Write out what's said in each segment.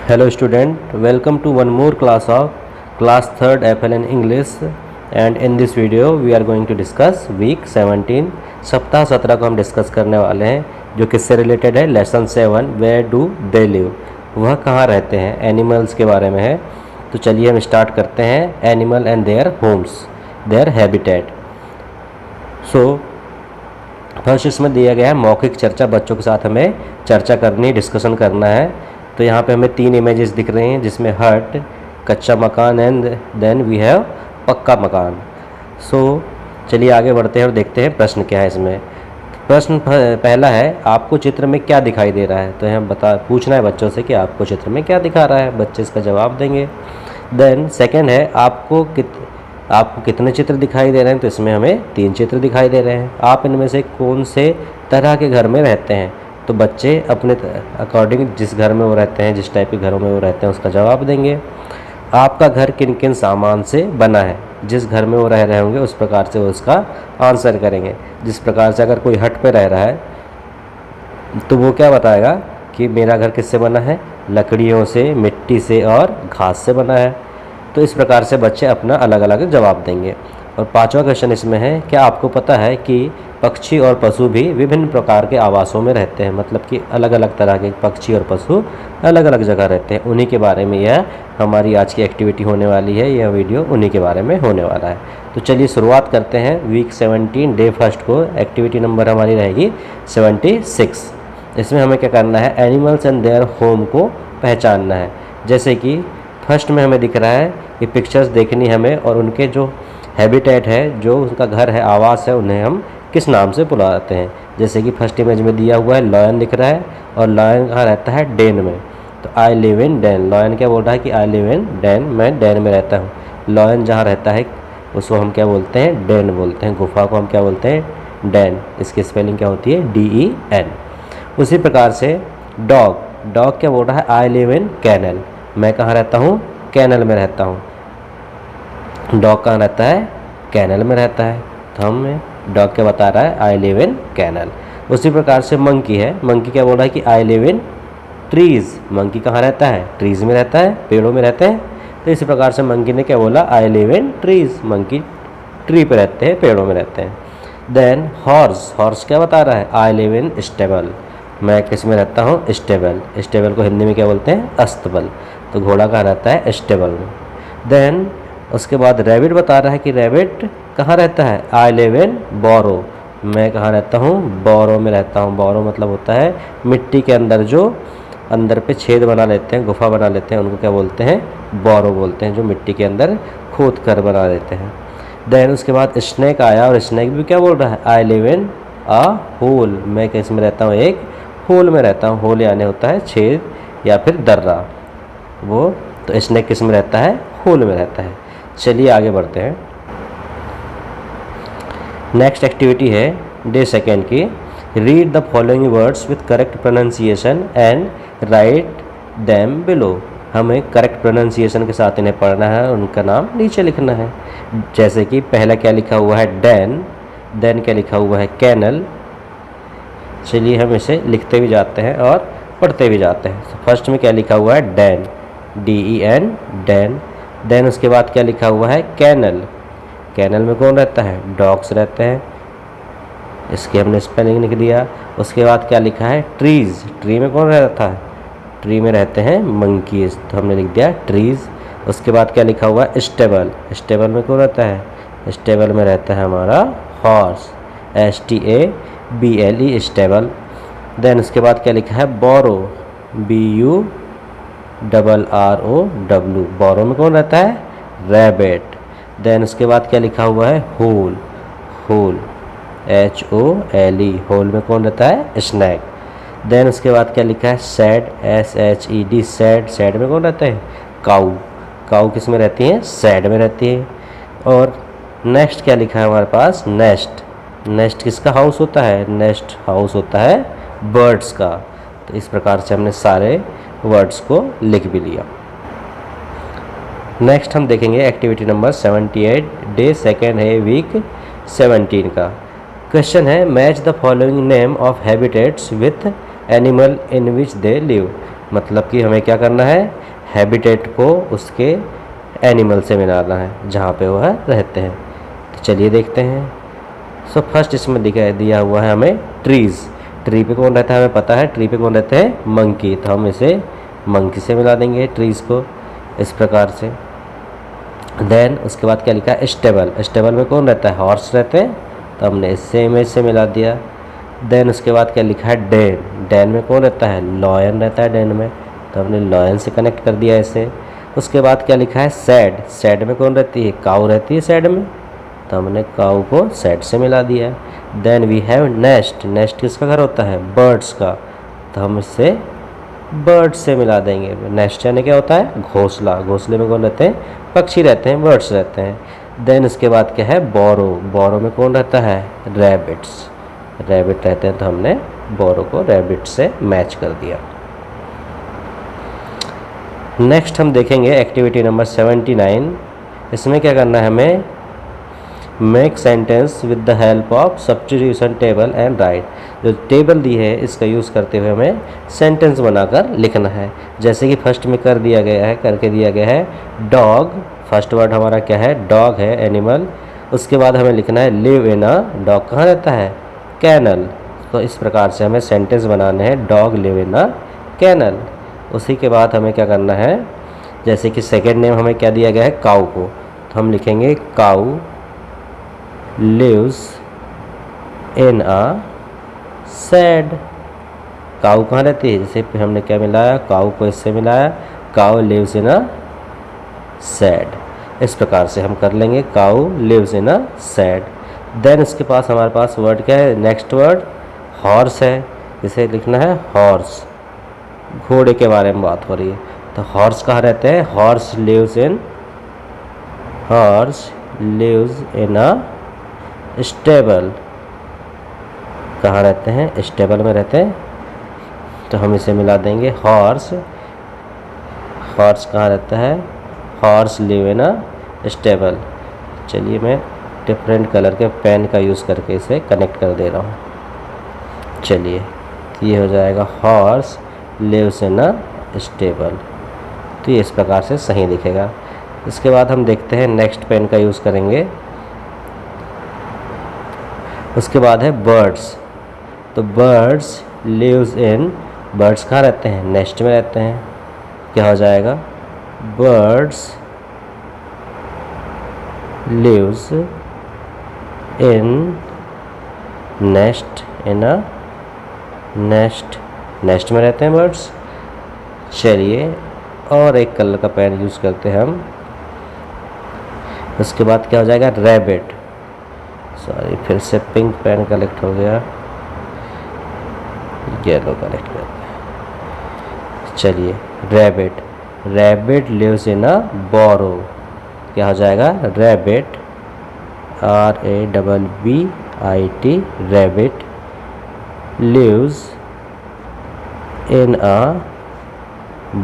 Hello student, welcome to one more class of class 3rd FLN English, and in this video we are going to discuss week 17 सप्ताह 17 को हम discuss करने वाले हैं जो किससे रिलेटेड है। Lesson 7 where do they live, वह कहाँ रहते हैं, एनिमल्स के बारे में है। तो चलिए हम स्टार्ट करते हैं। Animal and their homes, their habitat. So first इसमें दिया गया है मौखिक चर्चा, बच्चों के साथ हमें चर्चा करनी, डिस्कशन करना है। तो यहाँ पे हमें 3 इमेजेस दिख रहे हैं जिसमें हट, कच्चा मकान एंड देन वी हैव पक्का मकान। सो चलिए आगे बढ़ते हैं और देखते हैं प्रश्न क्या है इसमें। प्रश्न पहला है, आपको चित्र में क्या दिखाई दे रहा है। तो हम पूछना है बच्चों से कि आपको चित्र में क्या दिखा रहा है, बच्चे इसका जवाब देंगे। देन सेकेंड है, आपको कितने चित्र दिखाई दे रहे हैं। तो इसमें हमें 3 चित्र दिखाई दे रहे हैं। आप इनमें से कौन से तरह के घर में रहते हैं। तो बच्चे अपने अकॉर्डिंग जिस घर में वो रहते हैं, जिस टाइप के घरों में वो रहते हैं उसका जवाब देंगे। आपका घर किन किन सामान से बना है, जिस घर में वो रह रहे होंगे उस प्रकार से वो उसका आंसर करेंगे। जिस प्रकार से अगर कोई हट पे रह रहा है तो वो क्या बताएगा कि मेरा घर किससे बना है, लकड़ियों से, मिट्टी से और घास से बना है। तो इस प्रकार से बच्चे अपना अलग अलग जवाब देंगे। और 5वां क्वेश्चन इसमें है, क्या आपको पता है कि पक्षी और पशु भी विभिन्न प्रकार के आवासों में रहते हैं। मतलब कि अलग अलग तरह के पक्षी और पशु अलग अलग जगह रहते हैं। उन्हीं के बारे में यह हमारी आज की एक्टिविटी होने वाली है। यह वीडियो उन्हीं के बारे में होने वाला है। तो चलिए शुरुआत करते हैं। वीक 17 डे फर्स्ट को एक्टिविटी नंबर हमारी रहेगी 76। इसमें हमें क्या करना है, एनिमल्स एंड देयर होम को पहचानना है। जैसे कि फर्स्ट में हमें दिख रहा है कि पिक्चर्स देखनी हमें, और उनके जो हैबिटेट है, जो उनका घर है, आवास है, उन्हें हम किस नाम से बुलाते हैं। जैसे कि फर्स्ट इमेज में दिया हुआ है लॉयन दिख रहा है, और लॉयन कहाँ रहता है, डेन में। तो I live in den, lion क्या बोल रहा है कि आई लिव इन डेन, मैं डेन में रहता हूँ। लॉयन जहाँ रहता है उसको हम क्या बोलते हैं, डेन बोलते हैं। गुफा को हम क्या बोलते हैं, डेन। इसकी स्पेलिंग क्या होती है, DEN। उसी प्रकार से डॉग, डॉग क्या बोल रहा है, आई लिव इन कैनल, मैं कहाँ रहता हूँ, कैनल में रहता हूँ। डॉग कहाँ रहता है, कैनल में रहता है। तो हमें डॉग क्या बता रहा है, आई लिव इन कैनल। उसी प्रकार से मंकी है, मंकी क्या बोल रहा है कि I live in trees, monkey कहाँ रहता है, ट्रीज़ में रहता है, पेड़ों में रहते हैं। तो इसी प्रकार से मंकी ने क्या बोला, आई लिव इन ट्रीज़, मंकी ट्री पे रहते हैं, पेड़ों में रहते हैं। देन हॉर्स, हॉर्स क्या बता रहा है, आई लिव इन स्टेबल, मैं किस में रहता हूँ, स्टेबल। स्टेबल को हिंदी में क्या बोलते हैं, अस्तबल। तो घोड़ा कहाँ रहता है, स्टेबल में। देन उसके बाद रैबिट बता रहा है कि रैबिट कहाँ रहता है, आई लिव इन बोरो, मैं कहाँ रहता हूँ, बोरो में रहता हूँ। बोरो मतलब होता है मिट्टी के अंदर जो अंदर पे छेद बना लेते हैं, गुफा बना लेते हैं, उनको क्या बोलते हैं, बोरो बोलते हैं, जो मिट्टी के अंदर खोद कर बना देते हैं। देन उसके बाद स्नेक आया, और स्नेक भी क्या बोल रहा है, आई लिव इन अ होल, मैं किस में रहता हूँ, एक होल में रहता हूँ। होल यानी होता है छेद या फिर दर्रा वो। तो स्नेक किस में रहता है, होल में रहता है। चलिए आगे बढ़ते हैं। नेक्स्ट एक्टिविटी है डे सेकेंड की, read the following words with correct pronunciation and write them below. हमें करेक्ट प्रोनाउंसिएशन के साथ इन्हें पढ़ना है, उनका नाम नीचे लिखना है। जैसे कि पहला क्या लिखा हुआ है, डैन, देन क्या लिखा हुआ है, कैनल। चलिए हम इसे लिखते भी जाते हैं और पढ़ते भी जाते हैं। तो फर्स्ट में क्या लिखा हुआ है, डैन, DEN, डैन। देन उसके बाद क्या लिखा हुआ है, कैनल, कैनल में कौन रहता है, डॉग्स रहते हैं, इसके हमने स्पेलिंग लिख दिया। उसके बाद क्या लिखा है, ट्रीज़, ट्री में कौन रहता है, ट्री में रहते हैं मंकीज, तो हमने लिख दिया ट्रीज़। उसके बाद क्या लिखा हुआ है, स्टेबल, स्टेबल में कौन रहता है, स्टेबल में रहता है हमारा हॉर्स, STABLE, स्टेबल। देन उसके बाद क्या लिखा है, बोरो, BURROW, बोरो में कौन रहता है, रैबिट। देन उसके बाद क्या लिखा हुआ है, होल, होल, HOLE, होल में कौन रहता है, स्नैक। देन उसके बाद क्या लिखा है, सैड, SHED, सैड, सैड में कौन रहता है, काऊ, काऊ किस में रहती है, सैड में रहती है। और नेक्स्ट क्या लिखा है हमारे पास, नेस्ट, नेस्ट किसका हाउस होता है, नेस्ट हाउस होता है बर्ड्स का। तो इस प्रकार से हमने सारे वर्ड्स को लिख भी लिया। नेक्स्ट हम देखेंगे एक्टिविटी नंबर 78 डे सेकेंड है वीक 17 का। क्वेश्चन है, match the following name of habitats with animal in which they live. मतलब कि हमें क्या करना है, हैबिटेट को उसके एनिमल से मिलाना है जहाँ पे वह रहते हैं। तो चलिए देखते हैं। सो फर्स्ट इसमें दिया हुआ है हमें ट्रीज़। ट्री पे कौन रहता है हमें पता है, ट्री पे कौन रहते हैं, मंकी। तो हम इसे मंकी से मिला देंगे ट्रीज़ को इस प्रकार से। देन उसके बाद क्या लिखा है, स्टेबल। स्टेबल में कौन रहता है, हॉर्स रहते हैं, तो हमने इससे इमेज से मिला दिया। देन उसके बाद क्या लिखा है, डेन। डेन में कौन रहता है, लॉयन रहता है डेन में, तो हमने लॉयन से कनेक्ट कर दिया इसे। उसके बाद क्या लिखा है, सैड। सैड में कौन रहती है, काऊ रहती है सैड में, तो हमने काऊ को सैड से मिला दिया। Then we have nest. Nest किसका घर होता है, बर्ड्स का, तो हम इससे बर्ड से मिला देंगे। नेस्ट यानी क्या होता है, घोंसला। घोंसले में कौन रहते हैं, पक्षी रहते हैं, बर्ड्स रहते हैं। देन उसके बाद क्या है, बोरो। बोरो में कौन रहता है, रैबिट्स। रैबिट रहते हैं, तो हमने बोरो को रैबिट से मैच कर दिया। नेक्स्ट हम देखेंगे एक्टिविटी नंबर 79। इसमें क्या करना है हमें, make sentence with the help of substitution table and right. जो टेबल दी है इसका यूज़ करते हुए हमें सेंटेंस बनाकर लिखना है। जैसे कि फर्स्ट में करके दिया गया है डॉग। फर्स्ट वर्ड हमारा क्या है, डॉग है, एनिमल। उसके बाद हमें लिखना है लिव इन अ, डॉग कहाँ रहता है, कैनल। तो इस प्रकार से हमें सेंटेंस बनाने हैं, dog live in a kennel. उसी के बाद हमें क्या करना है, जैसे कि सेकेंड नेम हमें क्या दिया गया है, काऊ को, तो हम लिखेंगे काऊ lives in a shed। काऊ कहाँ रहती है, जैसे हमने क्या मिलाया, काऊ को इससे मिलाया, काऊ lives in a shed। इस प्रकार से हम कर लेंगे, cow lives in a shed। Then इसके पास हमारे पास वर्ड क्या है, नेक्स्ट वर्ड हॉर्स है, इसे लिखना है हॉर्स। घोड़े के बारे में बात हो रही है, तो हॉर्स कहाँ रहते हैं, horse lives in a stable. कहाँ रहते हैं, स्टेबल में रहते हैं, तो हम इसे मिला देंगे हॉर्स। हॉर्स कहाँ रहता है, horse live in a stable. चलिए मैं डिफरेंट कलर के पेन का यूज़ करके इसे कनेक्ट कर दे रहा हूँ। चलिए ये हो जाएगा horse lives in a stable. तो ये इस प्रकार से सही दिखेगा। इसके बाद हम देखते हैं नेक्स्ट पेन का यूज़ करेंगे। उसके बाद है बर्ड्स। तो बर्ड्स लिव्स इन, बर्ड्स कहाँ रहते हैं, नेस्ट में रहते हैं। क्या हो जाएगा, birds lives in nest, in a nest, nest में रहते हैं बर्ड्स। चलिए और एक कलर का पेन यूज़ करते हैं हम। उसके बाद क्या हो जाएगा, रैबिट। सॉरी फिर से पिंक पेन कलेक्ट हो गया, येलो कलेक्ट करते हैं। चलिए rabbit. Rabbit lives in a burrow. क्या हो जाएगा, rabbit, RABBIT, rabbit lives in a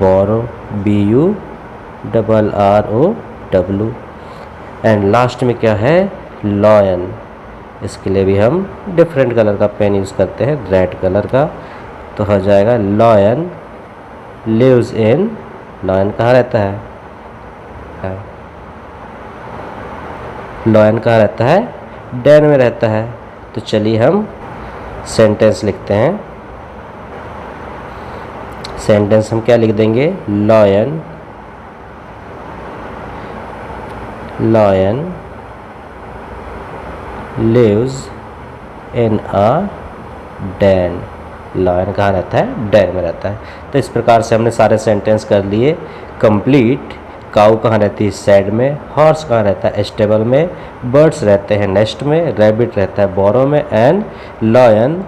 burrow, BURROW। And last में क्या है, लॉयन। इसके लिए भी हम डिफरेंट कलर का पेन यूज़ करते हैं, रेड कलर का। तो हो जाएगा लॉयन लिव्स इन, लॉयन कहाँ रहता है, लॉयन कहाँ रहता है, डेन में रहता है। तो चलिए हम सेंटेंस लिखते हैं। सेंटेंस हम क्या लिख देंगे, lion lives in a den। Lion कहाँ रहता है, डेन में रहता है। तो इस प्रकार से हमने सारे सेंटेंस कर लिए कंप्लीट। काऊ कहाँ रहती है, सैड में। हॉर्स कहाँ रहता है, स्टेबल में। बर्ड्स रहते हैं नेस्ट में। रैबिट रहता है बोरो में। And lion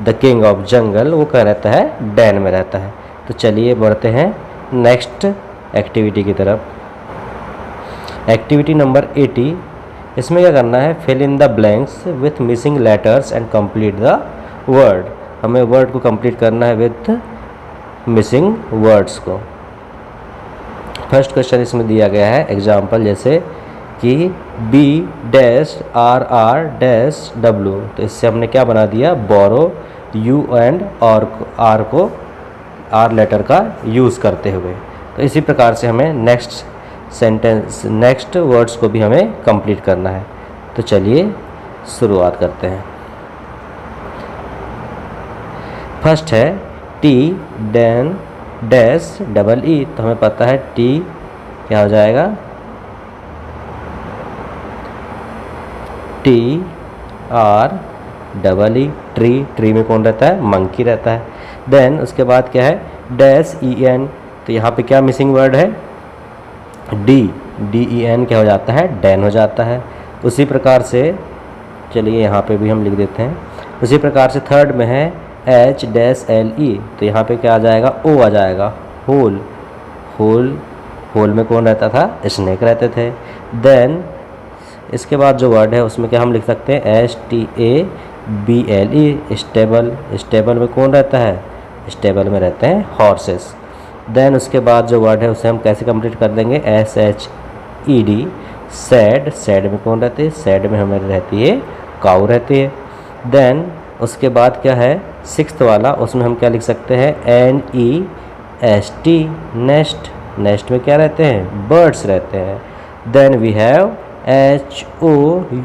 the king of jungle, वो कहाँ रहता है, डेन में रहता है। तो चलिए बढ़ते हैं नेक्स्ट एक्टिविटी की तरफ। Activity number 80। इसमें क्या करना है, fill in the blanks with missing letters and complete the word. हमें वर्ड को कंप्लीट करना है विथ मिसिंग वर्ड्स को। फर्स्ट क्वेश्चन इसमें दिया गया है एग्जाम्पल, जैसे कि B-RR-W। तो इससे हमने क्या बना दिया, बोरो, U एंड R को आर लेटर का यूज़ करते हुए। तो इसी प्रकार से हमें नेक्स्ट वर्ड्स को भी हमें कंप्लीट करना है। तो चलिए शुरुआत करते हैं। फर्स्ट है T then dash double E. तो हमें पता है टी क्या हो जाएगा, T R double E, tree. Tree में कौन रहता है, मंकी रहता है। देन उसके बाद क्या है, डैश ई एन। तो यहाँ पे क्या मिसिंग वर्ड है, डी। डी ई एन क्या हो जाता है, डैन हो जाता है। उसी प्रकार से चलिए यहाँ पे भी हम लिख देते हैं। उसी प्रकार से थर्ड में है एच डैश एल ई। तो यहाँ पे क्या आ जाएगा, ओ आ जाएगा, होल। होल, होल में कौन रहता था, स्नेक रहते थे। देन इसके बाद जो वर्ड है उसमें क्या हम लिख सकते हैं, S T A B L E, stable. Stable में कौन रहता है, स्टेबल में रहते हैं हॉर्सेस। देन उसके बाद जो वर्ड है उसे हम कैसे कंप्लीट कर देंगे, S H E D, sad. Sad में कौन रहती है, सैड में हमें रहती है काऊ रहती है। देन उसके बाद क्या है, सिक्स्थ वाला, उसमें हम क्या लिख सकते हैं, N E S T, nest. Nest में क्या रहते हैं, बर्ड्स रहते हैं। Then we have H O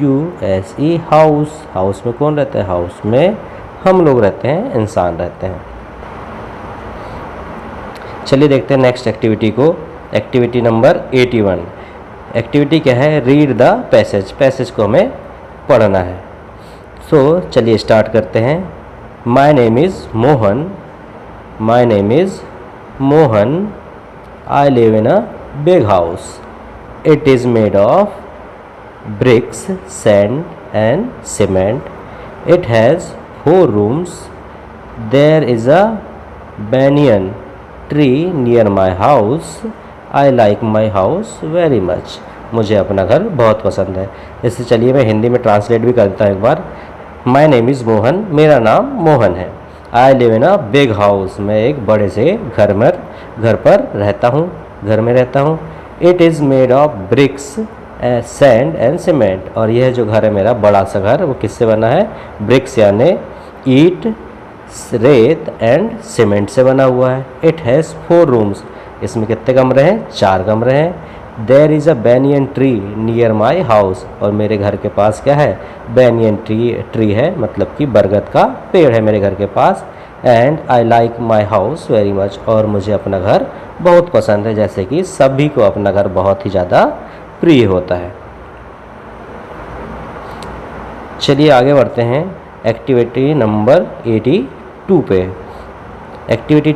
U S E, house. House में कौन रहता है, हाउस में हम लोग रहते हैं, इंसान रहते हैं। चलिए देखते हैं नेक्स्ट एक्टिविटी को। Activity number 81। एक्टिविटी क्या है, रीड द पैसेज। पैसेज को हमें पढ़ना है। सो चलिए स्टार्ट करते हैं। My name is Mohan. My name is Mohan. I live in a big house. It is made of bricks, sand and cement. It has 4 rooms. There is a banyan tree near my house. I like my house very much. मुझे अपना घर बहुत पसंद है। इससे चलिए मैं हिंदी में ट्रांसलेट भी करता हूँ एक बार। माई नेम इज़ मोहन, मेरा नाम मोहन है। आई live in a big house, मैं एक बड़े से घर पर रहता हूँ, घर में रहता हूँ। It is made of BRICS, sand and cement. और यह जो घर है मेरा बड़ा सा घर, वो किससे बना है, ब्रिक्स यानी ईट, रेत एंड सीमेंट से बना हुआ है। इट हैज़ 4 रूम्स, इसमें कितने कमरे हैं, 4 कमरे हैं। There is a banyan tree near my house. और मेरे घर के पास क्या है, बैनियन ट्री है, मतलब कि बरगद का पेड़ है मेरे घर के पास। And I like my house very much. और मुझे अपना घर बहुत पसंद है, जैसे कि सभी को अपना घर बहुत ही ज़्यादा प्रिय होता है। चलिए आगे बढ़ते हैं एक्टिविटी नंबर 82 पे। एक्टिविटी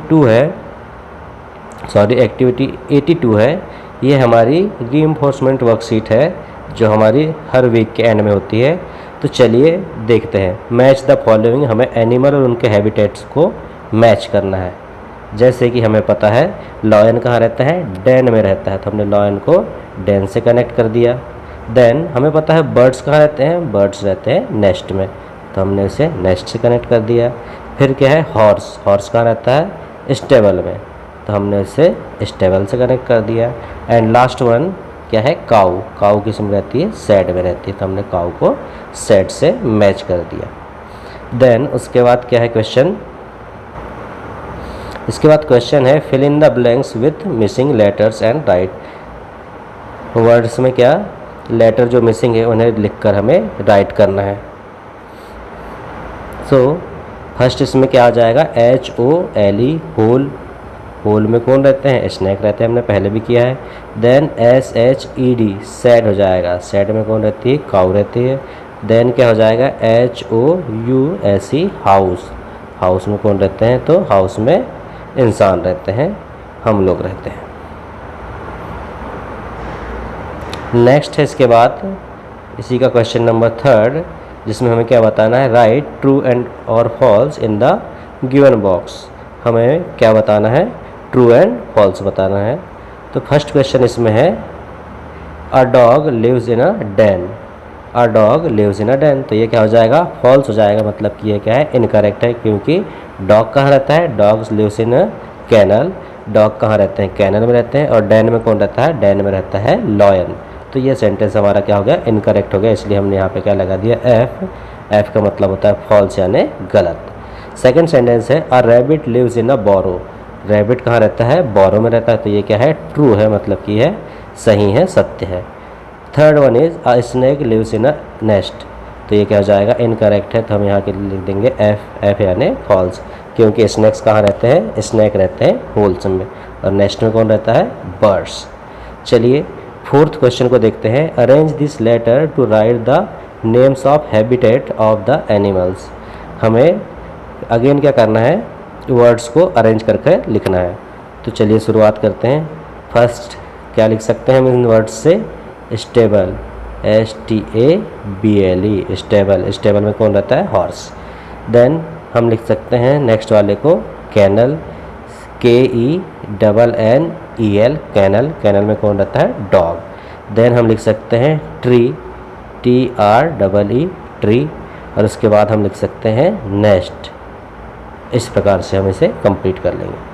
82 है। ये हमारी रीइंफोर्समेंट वर्कशीट है जो हमारी हर वीक के एंड में होती है। तो चलिए देखते हैं। मैच द फॉलोइंग, हमें एनिमल और उनके हैबिटेट्स को मैच करना है। जैसे कि हमें पता है लॉयन कहाँ रहता है, डेन में रहता है, तो हमने लॉयन को डेन से कनेक्ट कर दिया। देन हमें पता है बर्ड्स कहाँ रहते हैं, बर्ड्स रहते हैं नेस्ट में, तो हमने उसे नेस्ट से कनेक्ट कर दिया। फिर क्या है, हॉर्स। हॉर्स कहाँ रहता है, स्टेबल में, तो हमने उसे स्टेबल से कनेक्ट कर दिया। एंड लास्ट वन क्या है, काऊ। काऊ किस में रहती है, सैड में रहती है, तो हमने काऊ को सैड से मैच कर दिया। देन उसके बाद क्या है क्वेश्चन, इसके बाद क्वेश्चन है fill in the blanks with missing letters and write. Words में क्या लेटर जो मिसिंग है उन्हें लिखकर हमें राइट करना है। सो फर्स्ट इसमें क्या आ जाएगा, HOLE, होल। होल में कौन रहते हैं, स्नेक रहते हैं, हमने पहले भी किया है। देन SHED, सैड हो जाएगा, सैड में कौन रहती है, काऊ रहती है। देन क्या हो जाएगा, HOUSE, हाउस। हाउस में कौन रहते हैं, तो हाउस में इंसान रहते हैं, हम लोग रहते हैं। नेक्स्ट है इसके बाद इसी का क्वेश्चन नंबर 3, जिसमें हमें क्या बताना है, राइट ट्रू एंड और falls in the given box. हमें क्या बताना है, ट्रू एंड फॉल्स बताना है। तो फर्स्ट क्वेश्चन इसमें है a dog lives in a den. A dog lives in a den, तो ये क्या हो जाएगा, फॉल्स हो जाएगा, मतलब कि ये क्या है, इनकरेक्ट है, क्योंकि डॉग कहाँ रहता है, dogs lives in a kennel. Dog कहाँ रहते हैं, कैनल में रहते हैं। और डेन में कौन रहता है, डेन में रहता है लॉयन। तो ये सेंटेंस हमारा क्या हो गया, इनकरेक्ट हो गया, इसलिए हमने यहाँ पे क्या लगा दिया, एफ का मतलब होता है फॉल्स यानी गलत। सेकंड सेंटेंस है a rabbit lives in a burrow. Rabbit कहाँ रहता है, बोरो में रहता है, तो ये क्या है, ट्रू है, मतलब कि है सही है, सत्य है। Third one is a snake lives in a nest, तो ये क्या हो जाएगा, इनकरेक्ट है, तो हम यहाँ के लिए लिख देंगे एफ यानी फॉल्स, क्योंकि स्नेक्स कहाँ रहते हैं, स्नेक रहते हैं होल्स में, और नेस्ट में कौन रहता है, बर्ड्स। चलिए फोर्थ क्वेश्चन को देखते हैं। Arrange this letter to write the names of habitat of the animals. हमें अगेन क्या करना है, वर्ड्स को अरेंज करके लिखना है। तो चलिए शुरुआत करते हैं। फर्स्ट क्या लिख सकते हैं हम इन वर्ड्स से, स्टेबल, STABLE, स्टेबल, स्टेबल में कौन रहता है, हॉर्स। देन हम लिख सकते हैं नेक्स्ट वाले को, कैनल, KENNEL, कैनल, कैनल में कौन रहता है, डॉग। देन हम लिख सकते हैं ट्री, TREE, ट्री, और उसके बाद हम लिख सकते हैं नेस्ट। इस प्रकार से हम इसे कंप्लीट कर लेंगे।